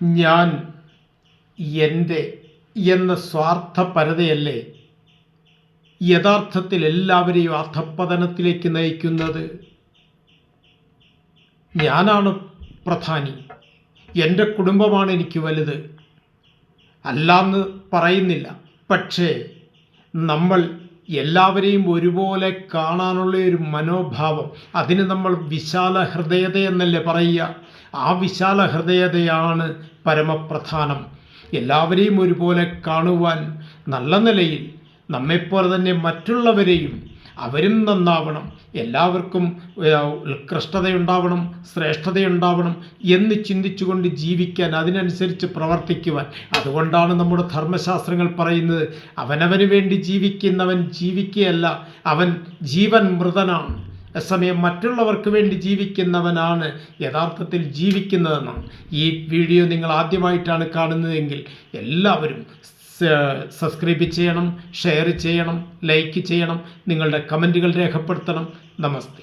ഞാൻ എൻ്റെ എന്ന സ്വാർത്ഥപരതയല്ലേ യഥാർത്ഥത്തിൽ എല്ലാവരെയും അധപ്പതനത്തിലേക്ക് നയിക്കുന്നത്? ഞാനാണ് പ്രധാനി, എൻ്റെ കുടുംബമാണ് എനിക്ക് വലുത് അല്ലാന്ന് പറയുന്നില്ല. പക്ഷേ നമ്മൾ എല്ലാവരെയും ഒരുപോലെ കാണാനുള്ള ഒരു മനോഭാവം, അതിന് നമ്മൾ വിശാല ഹൃദയത എന്നല്ലേ പറയുക. ആ വിശാല ഹൃദയതയാണ് പരമപ്രധാനം. എല്ലാവരെയും ഒരുപോലെ കാണുവാൻ, നല്ല നിലയിൽ നമ്മെപ്പോലെ തന്നെ മറ്റുള്ളവരെയും അവരും നന്നാവണം, എല്ലാവർക്കും ഉത്കൃഷ്ടതയുണ്ടാവണം, ശ്രേഷ്ഠതയുണ്ടാവണം എന്ന് ചിന്തിച്ചുകൊണ്ട് ജീവിക്കാൻ, അതിനനുസരിച്ച് പ്രവർത്തിക്കുവാൻ. അതുകൊണ്ടാണ് നമ്മുടെ ധർമ്മശാസ്ത്രങ്ങൾ പറയുന്നത്, അവനവന് വേണ്ടി ജീവിക്കുന്നവൻ ജീവിക്കുകയല്ല, അവൻ ജീവൻ മൃതനാണ്. അതേസമയം മറ്റുള്ളവർക്ക് വേണ്ടി ജീവിക്കുന്നവനാണ് യഥാർത്ഥത്തിൽ ജീവിക്കുന്നതെന്നാണ്. ഈ വീഡിയോ നിങ്ങൾ ആദ്യമായിട്ടാണ് കാണുന്നതെങ്കിൽ എല്ലാവരും സബ്സ്ക്രൈബ് ചെയ്യണം, ഷെയർ ചെയ്യണം, ലൈക്ക് ചെയ്യണം, നിങ്ങളുടെ കമൻറ്റുകൾ രേഖപ്പെടുത്തണം. നമസ്തേ.